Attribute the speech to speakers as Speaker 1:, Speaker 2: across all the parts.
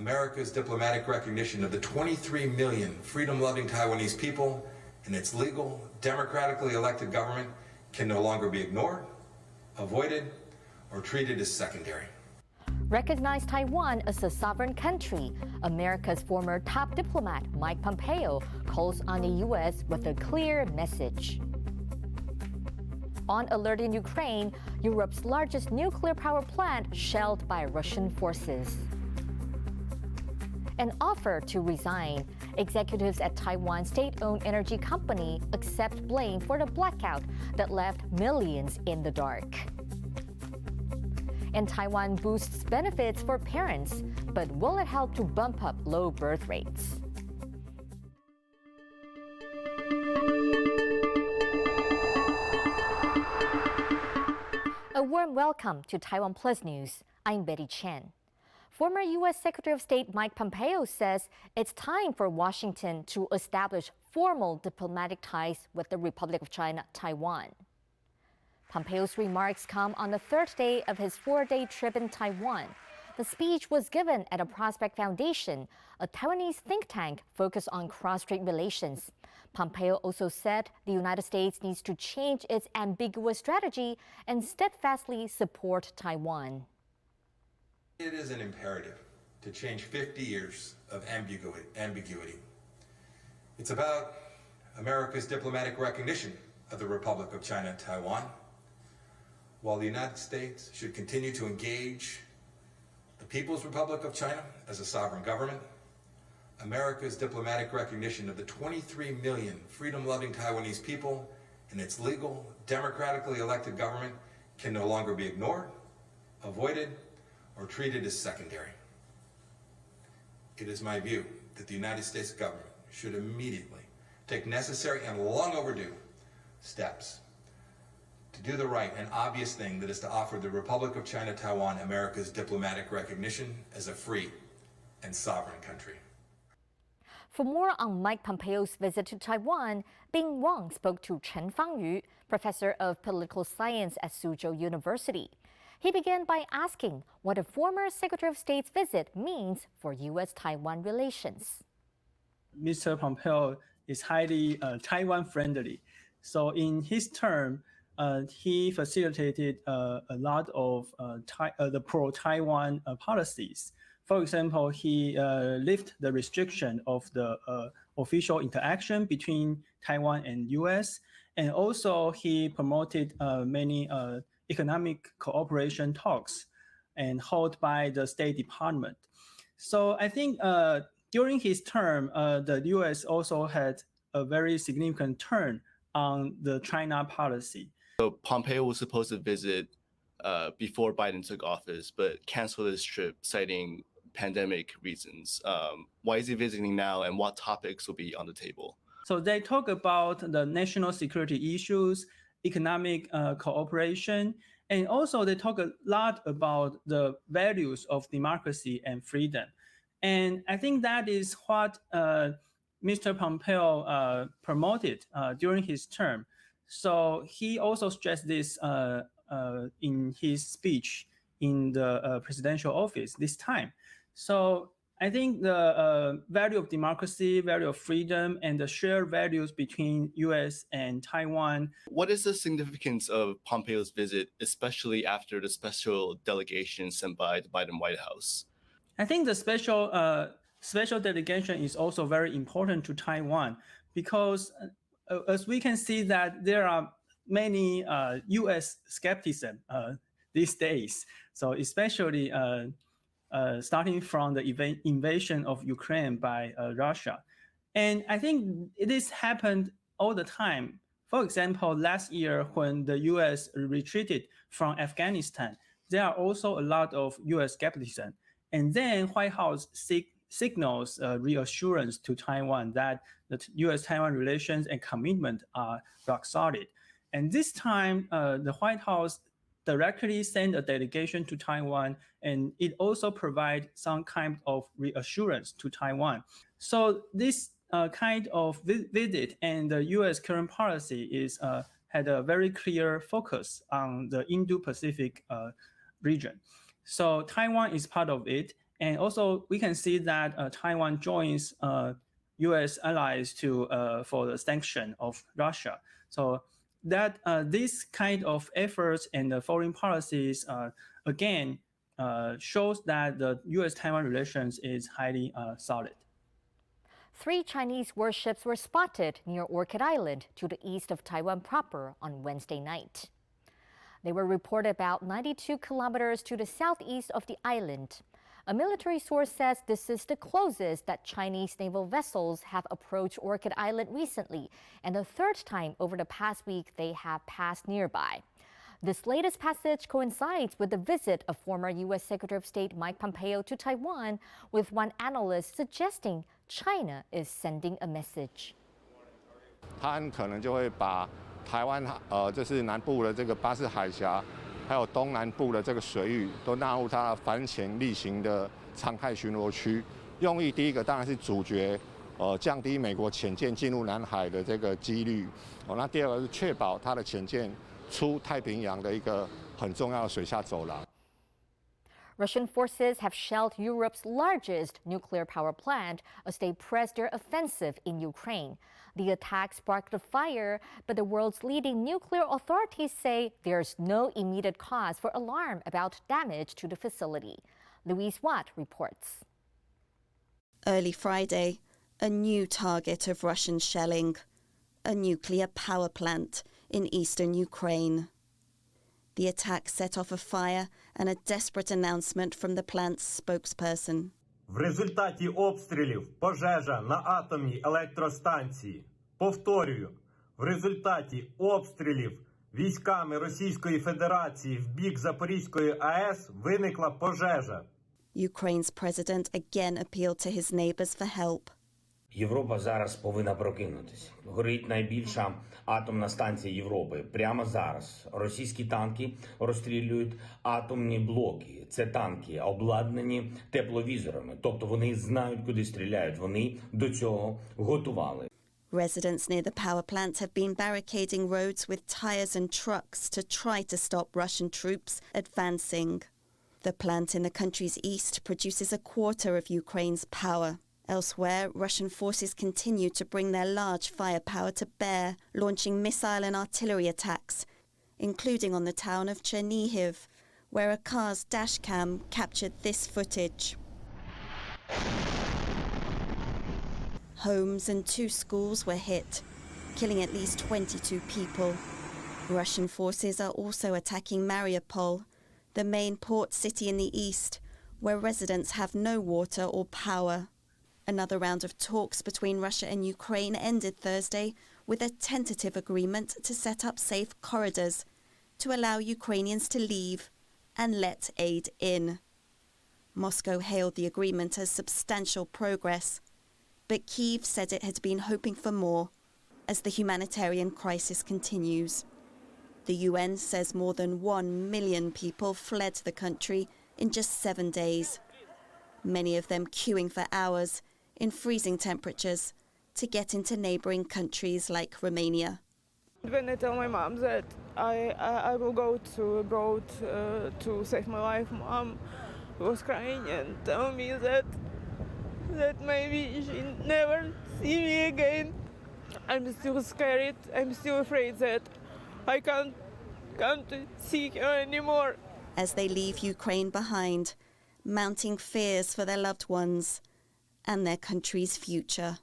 Speaker 1: America's diplomatic recognition of the 23 million freedom-loving Taiwanese people and its legal, democratically elected government can no longer be ignored, avoided, or treated as secondary.
Speaker 2: Recognize Taiwan as a sovereign country. America's former top diplomat, Mike Pompeo, calls on the U.S. with a clear message. On alert in Ukraine, Europe's largest nuclear power plant shelled by Russian forces. An offer to resign. Executives at Taiwan's state-owned energy company accept blame for the blackout that left millions in the dark. And Taiwan boosts benefits for parents, but will it help to bump up low birth rates? A warm welcome to TaiwanPlus News. I'm Betty Chen. Former U.S. Secretary of State Mike Pompeo says it's time for Washington to establish formal diplomatic ties with the Republic of China, Taiwan. Pompeo's remarks come on the third day of his four-day trip in Taiwan. The speech was given at a Prospect Foundation, a Taiwanese think tank focused on cross-strait relations. Pompeo also said the United States needs to change its ambiguous strategy and steadfastly support Taiwan.
Speaker 1: It is an imperative to change 50 years of ambiguity. It's about America's diplomatic recognition of the Republic of China, Taiwan, while the United States should continue to engage the People's Republic of China as a sovereign government. America's diplomatic recognition of the 23 million freedom-loving Taiwanese people and its legal, democratically elected government can no longer be ignored, avoided, or treated as secondary. It is my view that the United States government should immediately take necessary and long overdue steps to do the right and obvious thing, that is to offer the Republic of China, Taiwan, America's diplomatic recognition as a free and sovereign country.
Speaker 2: For more on Mike Pompeo's visit to Taiwan, Bing Wang spoke to Chen, professor of political science at Suzhou University. He began by asking what a former Secretary of State's visit means for U.S.-Taiwan relations.
Speaker 3: Mr. Pompeo is highly Taiwan-friendly. So in his term, he facilitated a lot of the pro-Taiwan policies. For example, he lifted the restriction of the official interaction between Taiwan and U.S., and also he promoted many economic cooperation talks and held by the State Department. So I think during his term, the U.S. also had a very significant turn on the China policy.
Speaker 4: So Pompeo was supposed to visit before Biden took office, but canceled his trip, citing pandemic reasons. Why is he visiting now, and what topics will be on the table?
Speaker 3: So they talk about the national security issues, economic cooperation, and also they talk a lot about the values of democracy and freedom. And I think that is what Mr. Pompeo promoted during his term. So he also stressed this in his speech in the presidential office this time. So I think the value of democracy, value of freedom, and the shared values between U.S. and Taiwan.
Speaker 4: What is the significance of Pompeo's visit, especially after the special delegation sent by the Biden White House?
Speaker 3: I think the special delegation is also very important to Taiwan because as we can see that there are many U.S. skepticism these days. So especially starting from the invasion of Ukraine by Russia. And I think this happened all the time. For example, last year when the U.S. retreated from Afghanistan, there are also a lot of U.S. skepticism. And then White House signals reassurance to Taiwan that the U.S.-Taiwan relations and commitment are rock solid. And this time, the White House directly sent a delegation to Taiwan, and it also provides some kind of reassurance to Taiwan. So this kind of visit and the U.S. current policy is had a very clear focus on the Indo-Pacific region. So Taiwan is part of it, And also, we can see that Taiwan joins U.S. allies for the sanction of Russia. So that this kind of efforts and the foreign policies again shows that the U.S.-Taiwan relations is highly solid.
Speaker 2: 3 Chinese warships were spotted near Orchid Island to the east of Taiwan proper on Wednesday night. They were reported about 92 kilometers to the southeast of the island. A military source says this is the closest that Chinese naval vessels have approached Orchid Island recently, and the 3rd time over the past week they have passed nearby. This latest passage coincides with the visit of former U.S. Secretary of State Mike Pompeo to Taiwan, with one analyst suggesting China is sending a message.
Speaker 5: 它很可能就会把台湾就是南部的这个巴士海峡，还有东南部的这个水域都纳入它反潜例行的常态巡逻区。用意第一个当然是阻绝降低美国潜舰进入南海的这个几率。那第二个是确保它的潜舰出太平洋的一个很重要的水下走廊。
Speaker 2: Russian forces have shelled Europe's largest nuclear power plant as they press their offensive in Ukraine. The attack sparked a fire, but the world's leading nuclear authorities say there's no immediate cause for alarm about damage to the facility. Louise Watt reports.
Speaker 6: Early Friday, a new target of Russian shelling, a nuclear power plant in eastern Ukraine. The attack set off a fire and a desperate announcement from the plant's spokesperson.
Speaker 7: В результаті обстрілів пожежа на атомній електростанції. Повторюю, в результаті обстрілів військами Російської Федерації в бік Запорізької АЕС виникла пожежа.
Speaker 6: Ukraine's president again appealed to his neighbors for help.
Speaker 8: Європа зараз повинна прокинутися. Горить найбільша атомна станція Європи. Прямо зараз російські танки розстрілюють атомні блоки. Це танки, обладнані тепловізорами. Тобто вони знають, куди стріляють. Вони до цього готували.
Speaker 6: Residents near the power plant have been barricading roads with tires and trucks to try to stop Russian troops advancing. The plant in the country's east produces a quarter of Ukraine's power. Elsewhere, Russian forces continue to bring their large firepower to bear, launching missile and artillery attacks, including on the town of Chernihiv, where a car's dashcam captured this footage. Homes and 2 schools were hit, killing at least 22 people. Russian forces are also attacking Mariupol, the main port city in the east, where residents have no water or power. Another round of talks between Russia and Ukraine ended Thursday with a tentative agreement to set up safe corridors to allow Ukrainians to leave and let aid in. Moscow hailed the agreement as substantial progress, but Kyiv said it had been hoping for more as the humanitarian crisis continues. The UN says more than 1 million people fled the country in just 7 days, many of them queuing for hours in freezing temperatures to get into neighbouring countries like Romania.
Speaker 9: When I tell my mom that I will go to abroad to save my life, mom was crying and told me that maybe she never see me again. I'm still scared. I'm still afraid that I can't see her anymore.
Speaker 6: As they leave Ukraine behind, mounting fears for their loved ones and their country's future.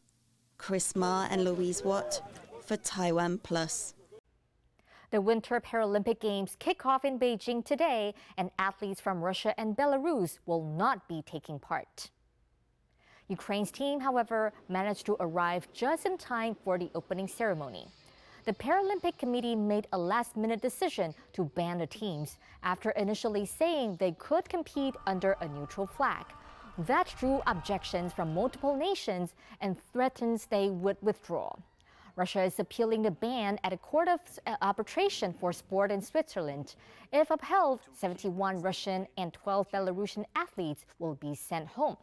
Speaker 6: Chris Ma and Louise Watt for TaiwanPlus.
Speaker 2: The Winter Paralympic Games kick off in Beijing today, and athletes from Russia and Belarus will not be taking part. Ukraine's team, however, managed to arrive just in time for the opening ceremony. The Paralympic Committee made a last-minute decision to ban the teams after initially saying they could compete under a neutral flag. That drew objections from multiple nations and threatens they would withdraw. Russia is appealing the ban at a court of arbitration for sport in Switzerland. If upheld, 71 Russian and 12 Belarusian athletes will be sent home.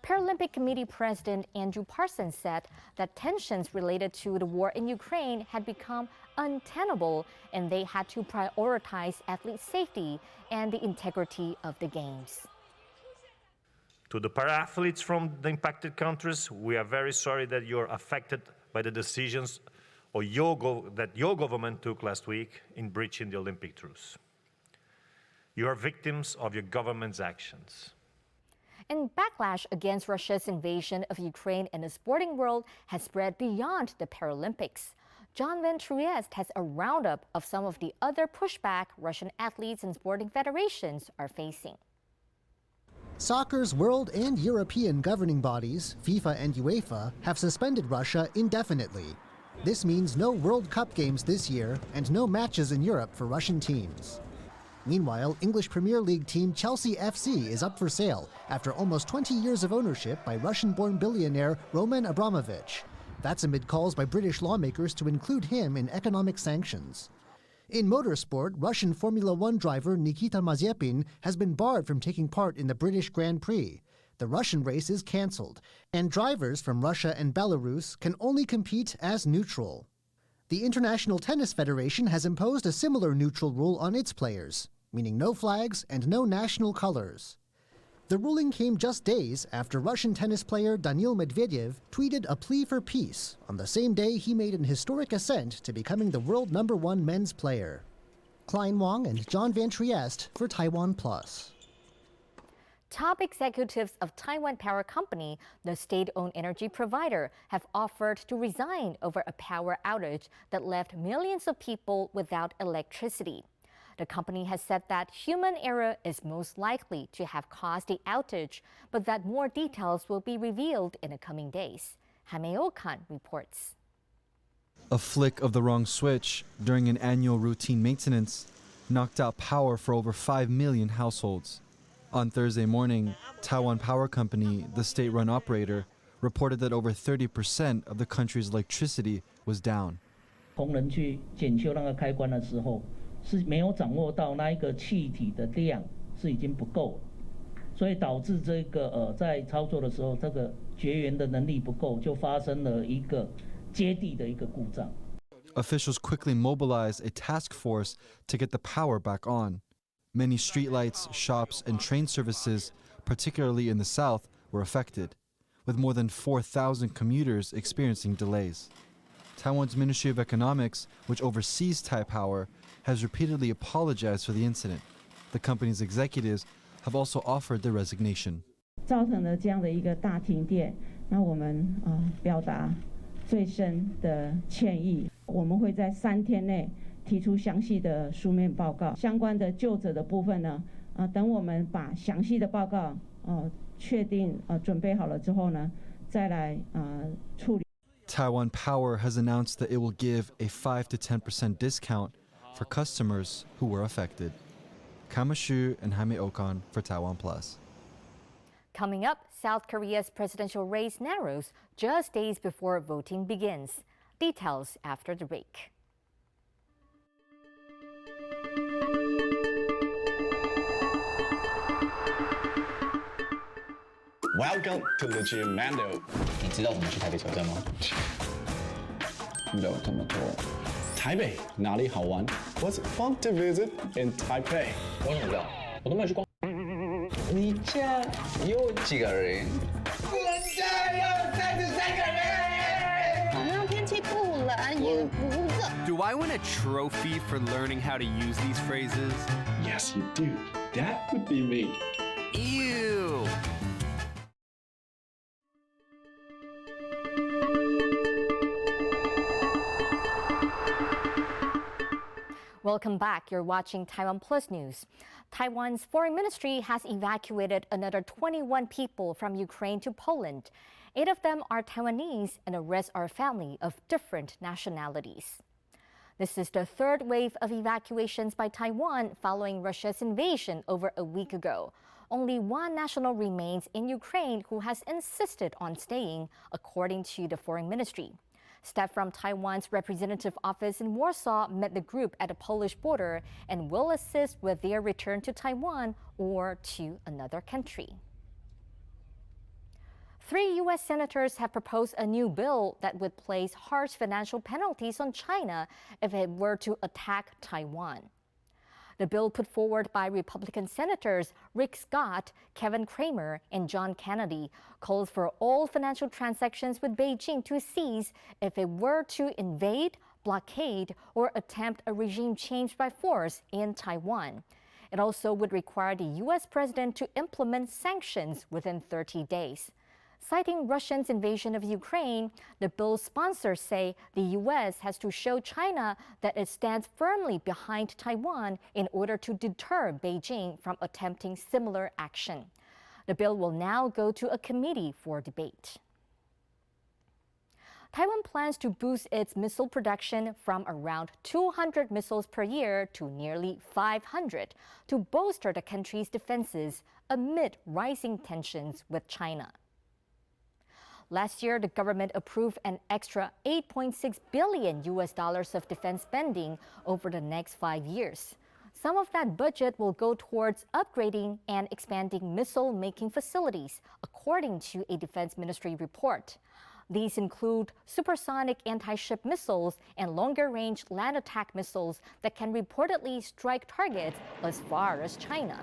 Speaker 2: Paralympic Committee President Andrew Parsons said that tensions related to the war in Ukraine had become untenable and they had to prioritize athlete safety and the integrity of the Games.
Speaker 10: To the para-athletes from the impacted countries, we are very sorry that you're affected by the decisions that your government took last week in breaching the Olympic truce. You are victims of your government's actions.
Speaker 2: And backlash against Russia's invasion of Ukraine in the sporting world has spread beyond the Paralympics. John Van Trieste has a roundup of some of the other pushback Russian athletes and sporting federations are facing.
Speaker 11: Soccer's world and European governing bodies, FIFA and UEFA, have suspended Russia indefinitely. This means no World Cup games this year and no matches in Europe for Russian teams. Meanwhile, English Premier League team Chelsea FC is up for sale after almost 20 years of ownership by Russian-born billionaire Roman Abramovich. That's amid calls by British lawmakers to include him in economic sanctions. In motorsport, Russian Formula One driver Nikita Mazepin has been barred from taking part in the British Grand Prix. The Russian race is cancelled, and drivers from Russia and Belarus can only compete as neutral. The International Tennis Federation has imposed a similar neutral rule on its players, meaning no flags and no national colors. The ruling came just days after Russian tennis player Daniil Medvedev tweeted a plea for peace on the same day he made an historic ascent to becoming the world #1 men's player. Klein Wang and John Van Trieste for TaiwanPlus.
Speaker 2: Top executives of Taiwan Power Company, the state-owned energy provider, have offered to resign over a power outage that left millions of people without electricity. The company has said that human error is most likely to have caused the outage, but that more details will be revealed in the coming days. Hameokan reports.
Speaker 12: A flick of the wrong switch during an annual routine maintenance knocked out power for over 5 million households. On Thursday morning, Taiwan Power Company, the state-run operator, reported that over 30% of the country's electricity was down.
Speaker 13: 工人去检修那个开关的时候，是没有掌握到那一个气体的量是已经不够了，所以导致这个在操作的时候，这个绝缘的能力不够，就发生了一个接地的一个故障。
Speaker 12: Officials quickly mobilized a task force to get the power back on. Many streetlights, shops, and train services, particularly in the south, were affected, with more than 4,000 commuters experiencing delays. Taiwan's Ministry of Economics, which oversees Taipower, has repeatedly apologized for the incident. The company's executives have also offered their resignation.
Speaker 14: 造成了这样的一个大停电，那我们表达最深的歉意。我们会在3天内提出详细的书面报告。相关的究责的部分呢，等我们把详细的报告确定准备好了之后呢，再来处理。
Speaker 12: Taiwan Power has announced that it will give a 5 to 10% discount for customers who were affected. Kamashu and Jaime Okan for TaiwanPlus.
Speaker 2: Coming up, South Korea's presidential race narrows just days before voting begins. Details after the break.
Speaker 15: Welcome to the Gym Mando. 你知道怎么去台北车站吗？没有这么多。台北哪里好玩 ？What's fun to visit in Taipei？ 我怎么知道？我都没有去逛。你家有几个人？我家有33个人。
Speaker 16: 好像天气不冷也不热。
Speaker 17: Do I win a trophy for learning how to use these phrases?
Speaker 15: Yes, you do. That would be me.
Speaker 17: Ew.
Speaker 2: Welcome back. You're watching TaiwanPlus News. Taiwan's foreign ministry has evacuated another 21 people from Ukraine to Poland. 8 of them are Taiwanese and the rest are a family of different nationalities. This is the third wave of evacuations by Taiwan following Russia's invasion over a week ago. Only one national remains in Ukraine who has insisted on staying, according to the foreign ministry. Staff from Taiwan's representative office in Warsaw met the group at the Polish border and will assist with their return to Taiwan or to another country. 3 U.S. senators have proposed a new bill that would place harsh financial penalties on China if it were to attack Taiwan. The bill put forward by Republican Senators Rick Scott, Kevin Cramer, and John Kennedy calls for all financial transactions with Beijing to cease if it were to invade, blockade, or attempt a regime change by force in Taiwan. It also would require the U.S. president to implement sanctions within 30 days. Citing Russia's invasion of Ukraine, the bill's sponsors say the U.S. has to show China that it stands firmly behind Taiwan in order to deter Beijing from attempting similar action. The bill will now go to a committee for debate. Taiwan plans to boost its missile production from around 200 missiles per year to nearly 500 to bolster the country's defenses amid rising tensions with China. Last year, the government approved an extra $8.6 billion of defense spending over the next 5 years. Some of that budget will go towards upgrading and expanding missile-making facilities, according to a Defense Ministry report. These include supersonic anti-ship missiles and longer-range land attack missiles that can reportedly strike targets as far as China.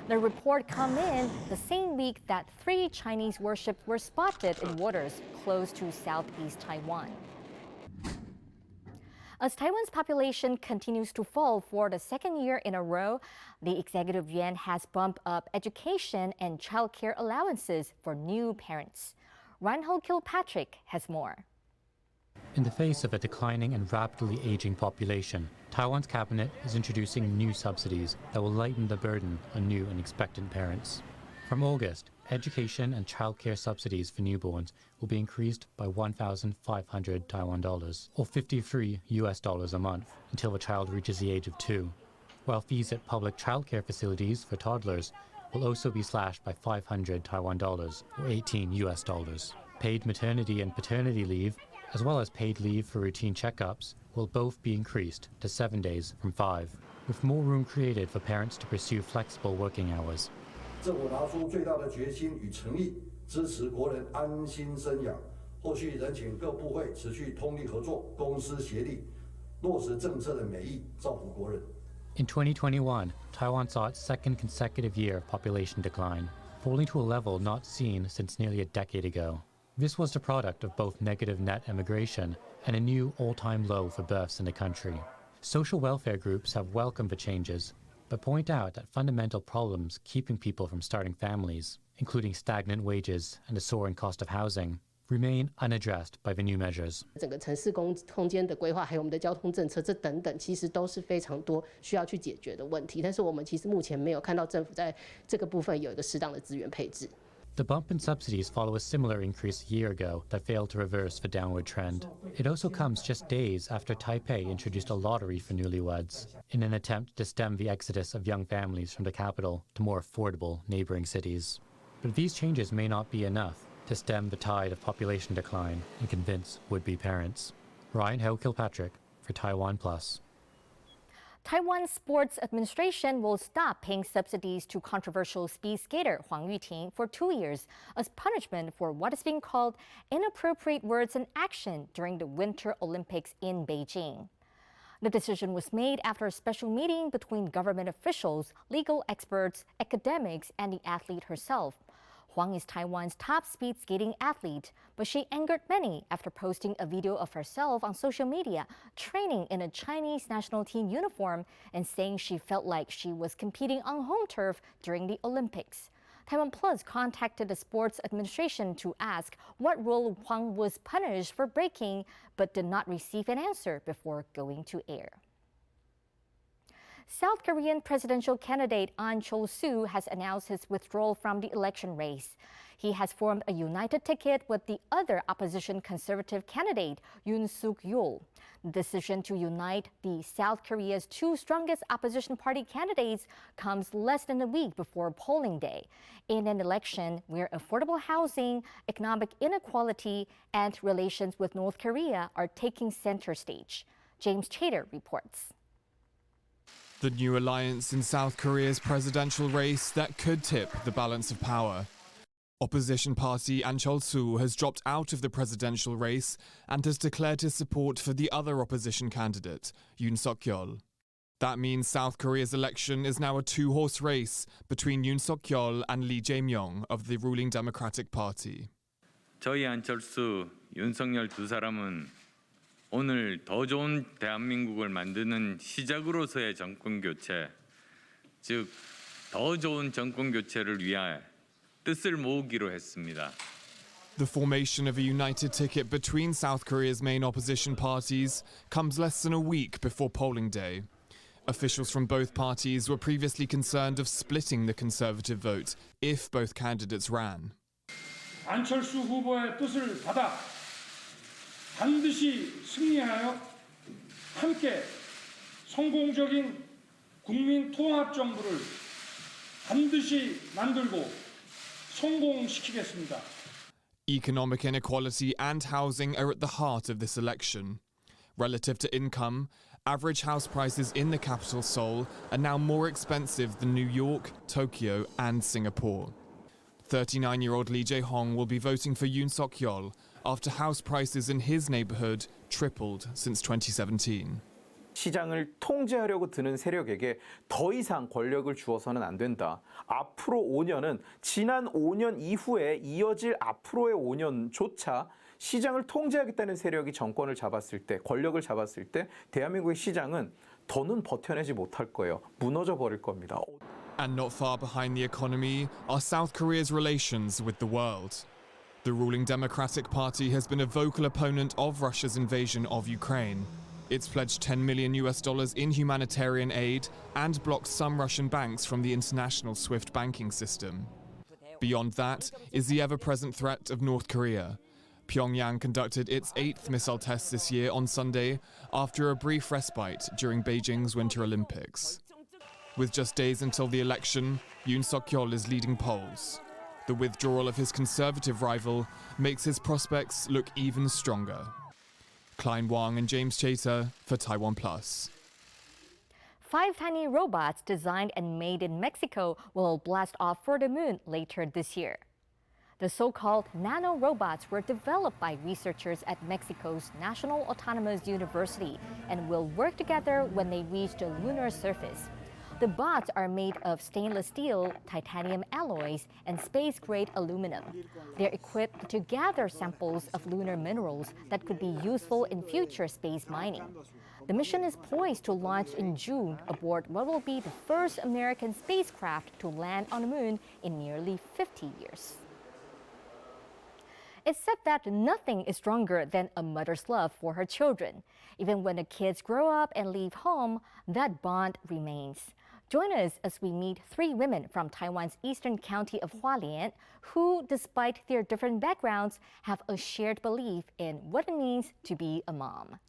Speaker 2: The report comes in the same week that 3 Chinese warships were spotted in waters close to southeast Taiwan. As Taiwan's population continues to fall for the second year in a row, the executive yuan has bumped up education and childcare allowances for new parents. Reinhold Kilpatrick has more.
Speaker 18: In the face of a declining and rapidly aging population, Taiwan's cabinet is introducing new subsidies that will lighten the burden on new and expectant parents. From August, education and childcare subsidies for newborns will be increased by 1,500 Taiwan dollars, or $53 a month, until the child reaches the age of 2, while fees at public childcare facilities for toddlers will also be slashed by 500 Taiwan dollars, or $18. Paid maternity and paternity leave, as well as paid leave for routine checkups, will both be increased to 7 days from 5, with more room created for parents to pursue flexible working hours.
Speaker 19: 政府拿出最大的决心与诚意，支持国人安心生养。后续仍请各部会持续通力合作，公私协力，落实政策的美意，造福国人。
Speaker 18: In 2021, Taiwan saw its second consecutive year of population decline, falling to a level not seen since nearly a decade ago. This was the product of both negative net immigration and a new all-time low for births in the country. Social welfare groups have welcomed the changes, but point out that fundamental problems keeping people from starting families, including stagnant wages and a soaring cost of housing, remain unaddressed by the new measures.
Speaker 20: 整个城市空间的规划，还有我们的交通政策，这等等，其实都是非常多需要去解决的问题。但是我们其实目前没有看到政府在这个部分有一个适当的资源配置。
Speaker 18: The bump in subsidies follow a similar increase a year ago that failed to reverse the downward trend. It also comes just days after Taipei introduced a lottery for newlyweds, in an attempt to stem the exodus of young families from the capital to more affordable neighboring cities. But these changes may not be enough to stem the tide of population decline and convince would-be parents. Ryan Kilpatrick for TaiwanPlus.
Speaker 2: Taiwan Sports Administration will stop paying subsidies to controversial speed skater Huang Yuting for 2 years as punishment for what is being called inappropriate words and action during the Winter Olympics in Beijing. The decision was made after a special meeting between government officials, legal experts, academics, and the athlete herself. Huang is Taiwan's top speed skating athlete, but she angered many after posting a video of herself on social media training in a Chinese national team uniform and saying she felt like she was competing on home turf during the Olympics. TaiwanPlus contacted the sports administration to ask what rule Huang was punished for breaking, but did not receive an answer before going to air. South Korean presidential candidate Ahn Cheol-soo has announced his withdrawal from the election race. He has formed a united ticket with the other opposition conservative candidate, Yoon Suk-yeol. The decision to unite the South Korea's 2 strongest opposition party candidates comes less than a week before polling day, in an election where affordable housing, economic inequality, and relations with North Korea are taking center stage. James Chater reports.
Speaker 21: The new alliance in South Korea's presidential race that could tip the balance of power. Opposition party Ahn Cheol-soo has dropped out of the presidential race and has declared his support for the other opposition candidate, Yoon Suk-yeol. That means South Korea's election is now a two-horse race between Yoon Suk-yeol and Lee Jae-myung of the ruling Democratic Party.
Speaker 1: 저희 안철수, 윤석열 두 사람은 오늘 더 좋은 대한민국을 만드는 시작으로서의 정권 교체, 즉 더 좋은 정권 교체를 위해 뜻을 모으기로 했습니다.
Speaker 21: The formation of a united ticket between South Korea's main opposition parties comes less than a week before polling day. Officials from both parties were previously concerned of splitting the conservative vote if both candidates ran.
Speaker 22: 안철수 후보의 뜻을 받아 반드시 승리하여 함께 성공적인 국민 통합 정부를 반드시 만들고 성공시키겠습니다.
Speaker 21: Economic inequality and housing are at the heart of this election. Relative to income, average house prices in the capital Seoul are now more expensive than New York, Tokyo, and Singapore. 39-year-old Lee Jae-hong will be voting for Yoon Suk-yeol after house prices in his neighborhood tripled since 2017.
Speaker 23: 시장을 통제하려고 드는 세력에게 더 이상 권력을 주어서는 안 된다. 앞으로 5년은 지난 5년 이후에 이어질 앞으로의 5년조차 시장을 통제하겠다는 세력이 정권을 잡았을 때, 권력을 잡았을 때 대한민국의 시장은 더는 버텨내지 못할 거예요. 무너져 버릴 겁니다.
Speaker 21: And not far behind the economy are South Korea's relations with the world. The ruling Democratic Party has been a vocal opponent of Russia's invasion of Ukraine. It's pledged $10 million in humanitarian aid and blocked some Russian banks from the international SWIFT banking system. Beyond that is the ever-present threat of North Korea. Pyongyang conducted its 8th missile test this year on Sunday after a brief respite during Beijing's Winter Olympics. With just days until the election, Yoon Suk-yeol is leading polls. The withdrawal of his conservative rival makes his prospects look even stronger. Klein Wang and James Chater for TaiwanPlus.
Speaker 2: 5 tiny robots designed and made in Mexico will blast off for the moon later this year. The so-called nano-robots were developed by researchers at Mexico's National Autonomous University and will work together when they reach the lunar surface. The bots are made of stainless steel, titanium alloys, and space-grade aluminum. They're equipped to gather samples of lunar minerals that could be useful in future space mining. The mission is poised to launch in June aboard what will be the first American spacecraft to land on the moon in nearly 50 years. It's said that nothing is stronger than a mother's love for her children. Even when the kids grow up and leave home, that bond remains. Join us as we meet 3 women from Taiwan's eastern county of Hualien who, despite their different backgrounds, have a shared belief in what it means to be a mom.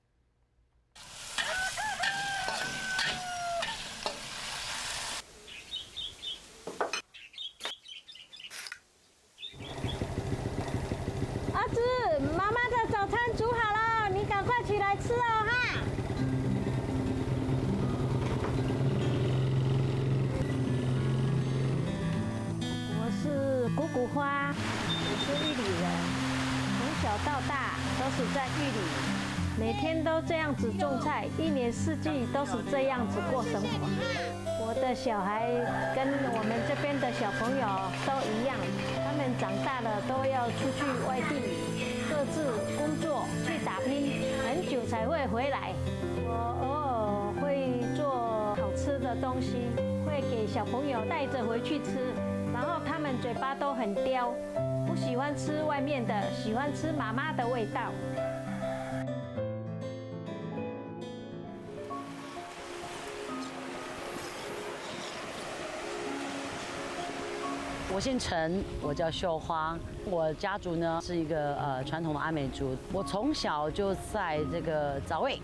Speaker 24: 我姓陈，我叫秀花。我家族呢是一个传统的阿美族。我从小就在这个早卫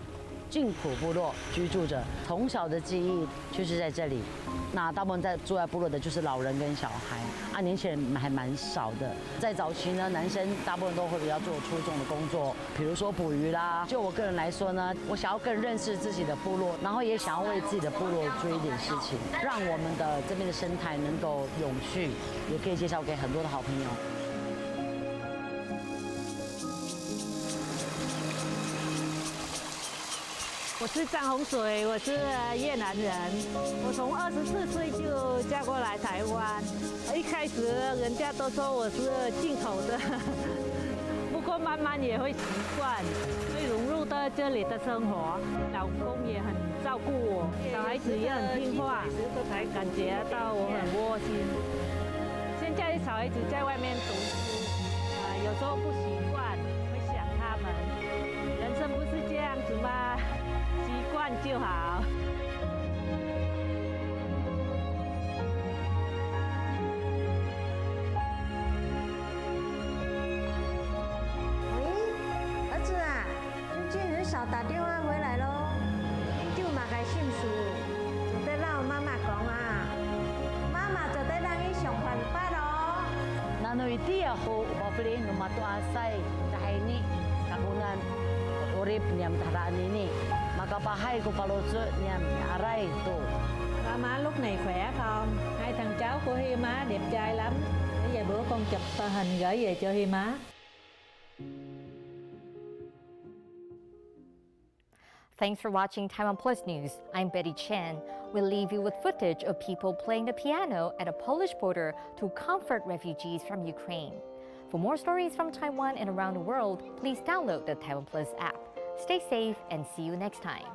Speaker 24: 静浦部落居住着，从小的记忆就是在这里。那大部分住在部落的就是老人跟小孩，年轻人还蛮少的。在早期呢，男生大部分都会比较做出众的工作，比如说捕鱼啦。就我个人来说呢，我想要更认识自己的部落，然后也想要为自己的部落做一点事情，让我们的这边的生态能够永续，也可以介绍给很多的好朋友。
Speaker 3: 我是张洪水，我是越南人。我从24岁就嫁过来台湾，一开始人家都说我是进口的，不过慢慢也会习惯，会融入到这里的生活。老公也很照顾我，小孩子也很听话，才感觉到我很窝心。现在小孩子在外面读书，有时候不习惯，会想他们。人生不是这样子吗？习惯就好。
Speaker 4: 喂，儿子啊，最近很少打电话回来咯，就嘛该心事，就得让妈妈讲啊，妈妈就得让你上班班咯。
Speaker 24: Nanoiti ako upapili numato asay dahil ni kagunan urip niya mataraan ini makapahay ko palutso niya aray to.
Speaker 3: Ba má lúc này khỏe không? Hai thằng cháu của Hi má đẹp trai lắm. Bây giờ bữa con chụp hình gửi về cho Hi má.
Speaker 2: Thanks for watching TaiwanPlus News. I'm Betty Chen. We'll leave you with footage of people playing the piano at a Polish border to comfort refugees from Ukraine. For more stories from Taiwan and around the world, please download the TaiwanPlus app. Stay safe and see you next time.